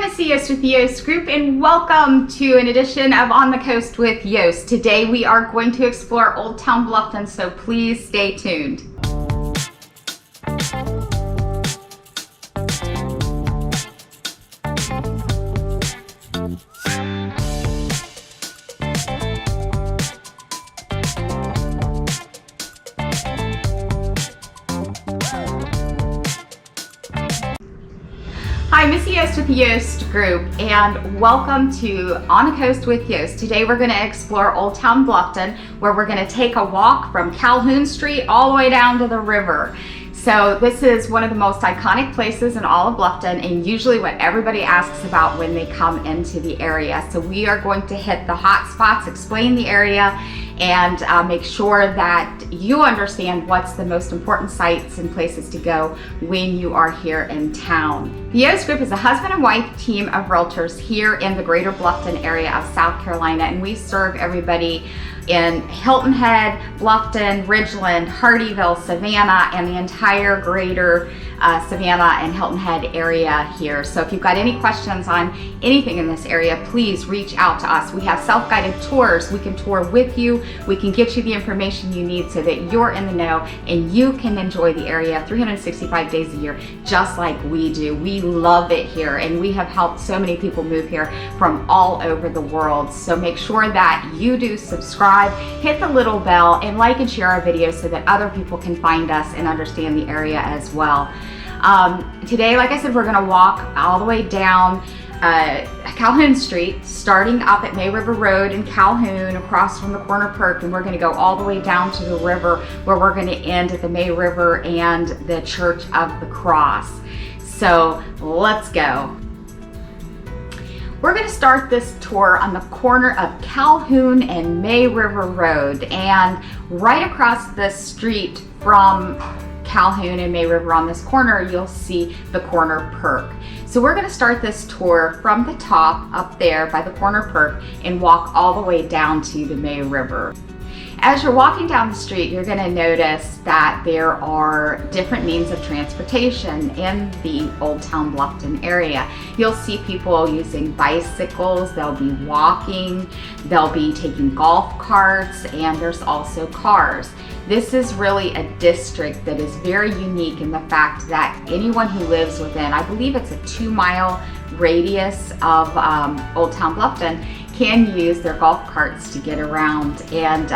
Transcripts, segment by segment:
Hi, Missy Yost with the Yost Group, and welcome to an edition of On the Coast with Yost. Today we are going to explore Old Town Bluffton, so please stay tuned. Hi, Missy Yost with the Yost Group, and welcome to On the Coast with Yost. Today we're going to explore Old Town Bluffton, where we're going to take a walk from Calhoun Street all the way down to the river. So this is one of the most iconic places in all of Bluffton, and usually what everybody asks about when they come into the area. So we are going to hit the hot spots, explain the area, and make sure that you understand what's the most important sites and places to go when you are here in town. The Yost Group is a husband and wife team of realtors here in the Greater Bluffton area of South Carolina, and we serve everybody in Hilton Head, Bluffton, Ridgeland, Hardyville, Savannah, and the entire greater Savannah and Hilton Head area here. So if you've got any questions on anything in this area, please reach out to us. We have self-guided tours. We can tour with you. We can get you the information you need so that you're in the know and you can enjoy the area 365 days a year, just like we do. We love it here, and we have helped so many people move here from all over the world. So make sure that you do subscribe, hit the little bell, and like and share our videos so that other people can find us and understand the area as well. Today, like I said, we're gonna walk all the way down Calhoun Street, starting up at May River Road in Calhoun, across from the corner perk, and we're gonna go all the way down to the river, where we're gonna end at the May River and the Church of the Cross. So let's go. We're going to start this tour on the corner of Calhoun and May River Road, and right across the street from Calhoun and May River on this corner, you'll see the corner perk. So we're going to start this tour from the top up there by the corner perk and walk all the way down to the May River. As you're walking down the street, you're going to notice that there are different means of transportation in the Old Town Bluffton area. You'll see people using bicycles, they'll be walking, they'll be taking golf carts, and there's also cars. This is really a district that is very unique in the fact that anyone who lives within, I believe it's a 2-mile radius of Old Town Bluffton, can use their golf carts to get around, and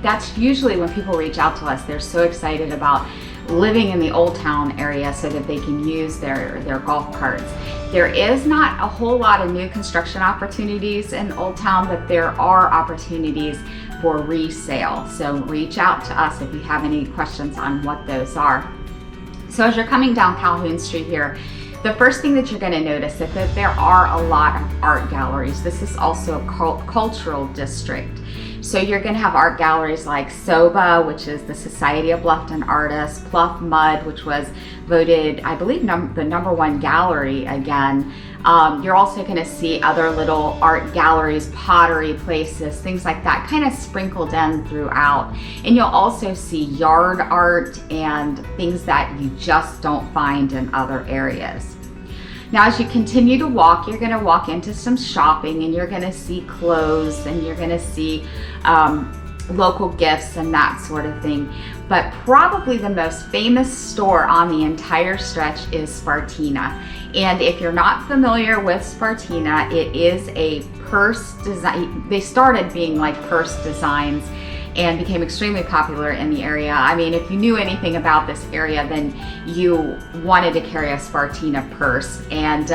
that's usually when people reach out to us. They're so excited about living in the Old Town area so that they can use their golf carts. There is not a whole lot of new construction opportunities in Old Town, but there are opportunities for resale. So reach out to us if you have any questions on what those are. So as you're coming down Calhoun Street here, the first thing that you're going to notice is that there are a lot of art galleries. This is also a cultural district. So you're going to have art galleries like SOBA, which is the Society of Bluffton Artists, Pluff Mud, which was voted, I believe, the #1 gallery again. You're also going to see other little art galleries, pottery places, things like that, kind of sprinkled in throughout. And you'll also see yard art and things that you just don't find in other areas. Now, as you continue to walk, you're going to walk into some shopping, and you're going to see clothes, and you're going to see local gifts and that sort of thing. But probably the most famous store on the entire stretch is Spartina. And if you're not familiar with Spartina, it is a purse design. They started being like purse designs and became extremely popular in the area. I mean, if you knew anything about this area, then you wanted to carry a Spartina purse. And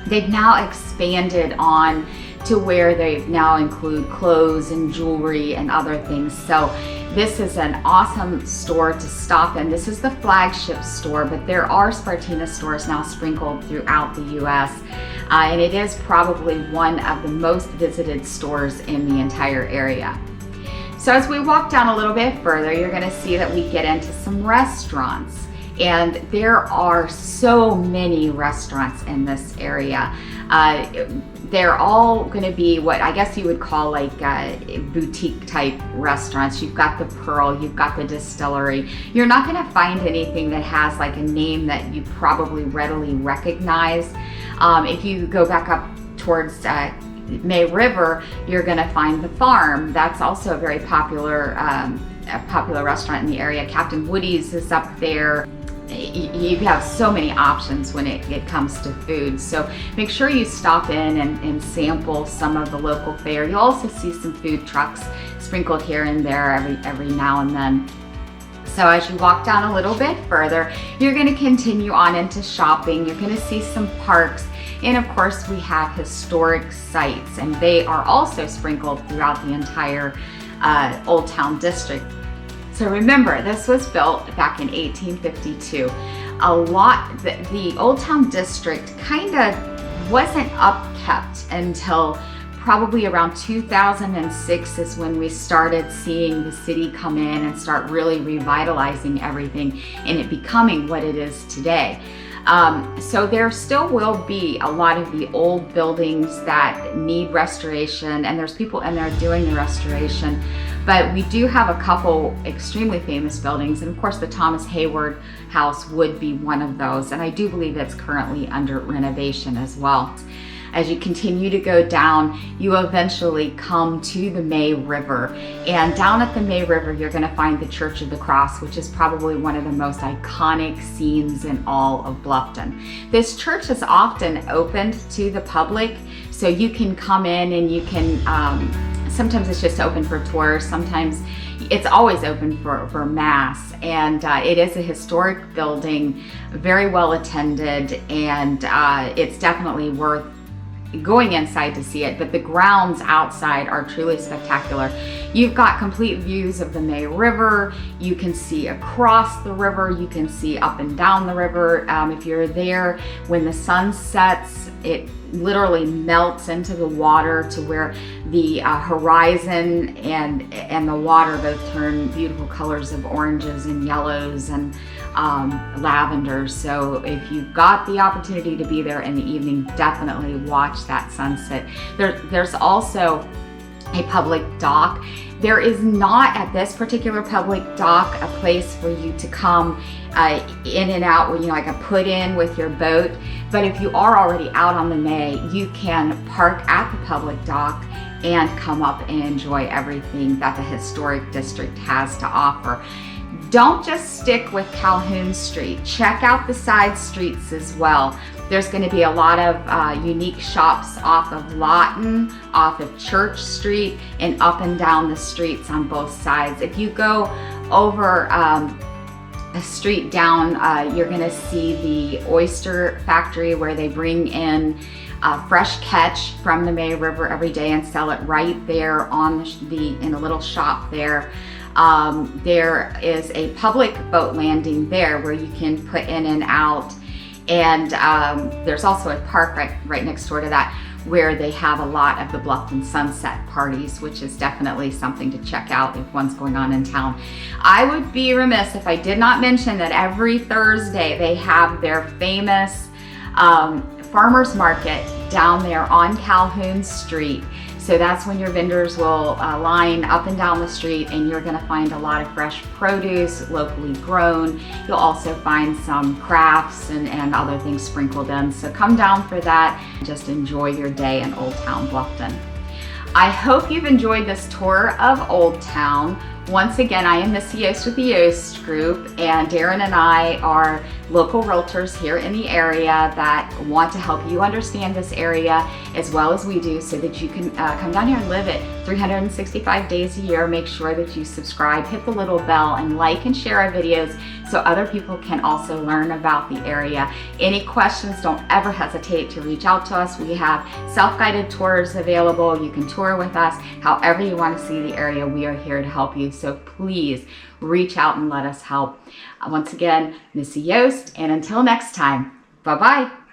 they've now expanded on to where they now include clothes and jewelry and other things. So this is an awesome store to stop in. This is the flagship store, but there are Spartina stores now sprinkled throughout the US. And it is probably one of the most visited stores in the entire area. So as we walk down a little bit further, you're going to see that we get into some restaurants. And there are so many restaurants in this area. They're all going to be what I guess you would call like boutique type restaurants. You've got the Pearl, you've got the Distillery. You're not going to find anything that has like a name that you probably readily recognize. If you go back up towards May River, you're going to find the Farm. That's also a very popular restaurant in the area. Captain Woody's is up there. You have so many options when it comes to food. So make sure you stop in and sample some of the local fare. You'll also see some food trucks sprinkled here and there every now and then. So as you walk down a little bit further, you're going to continue on into shopping. You're going to see some parks. And of course, we have historic sites, and they are also sprinkled throughout the entire Old Town District. So remember, this was built back in 1852. The Old Town District kind of wasn't upkept until probably around 2006 is when we started seeing the city come in and start really revitalizing everything and it becoming what it is today. So there still will be a lot of the old buildings that need restoration, and there's people in there doing the restoration. But we do have a couple extremely famous buildings, and of course the Thomas Hayward House would be one of those, and I do believe it's currently under renovation as well. As you continue to go down, you eventually come to the May River. And down at the May River, you're going to find the Church of the Cross, which is probably one of the most iconic scenes in all of Bluffton. This church is often opened to the public, so you can come in and you can, sometimes it's just open for tours, sometimes it's always open for mass. And it is a historic building, very well attended, and it's definitely worth going inside to see it, but the grounds outside are truly spectacular. You've got complete views of the May River. You can see across the river. You can see up and down the river. If you're there when the sun sets, it literally melts into the water to where the horizon and the water both turn beautiful colors of oranges and yellows and lavender. So if you've got the opportunity to be there in the evening, definitely watch that sunset. There's also a public dock. There is not at this particular public dock a place for you to come in and out, where like a put in with your boat. But if you are already out on the May, you can park at the public dock and come up and enjoy everything that the historic district has to offer. Don't just stick with Calhoun Street. Check out the side streets as well. There's going to be a lot of unique shops off of Lawton, off of Church Street, and up and down the streets on both sides. If you go over a street down, you're going to see the Oyster Factory, where they bring in fresh catch from the May River every day and sell it right there on in a little shop there. There is a public boat landing there where you can put in and out, and there's also a park right next door to that where they have a lot of the Bluffton sunset parties, which is definitely something to check out if one's going on in town. I would be remiss if I did not mention that every Thursday they have their famous farmers market down there on Calhoun Street. So that's when your vendors will line up and down the street, and you're going to find a lot of fresh produce, locally grown. You'll also find some crafts and other things sprinkled in. So come down for that and just enjoy your day in Old Town Bluffton. I hope you've enjoyed this tour of Old Town. Once again, I am Missy Yost with the Yost Group, and Darren and I are local realtors here in the area that want to help you understand this area as well as we do, so that you can come down here and live it 365 days a year. Make sure that you subscribe, hit the little bell, and like and share our videos so other people can also learn about the area. Any questions, don't ever hesitate to reach out to us. We have self-guided tours available. You can tour with us. However you want to see the area, we are here to help you. So please reach out and let us help. Once again, Missy Yost, and until next time, bye-bye.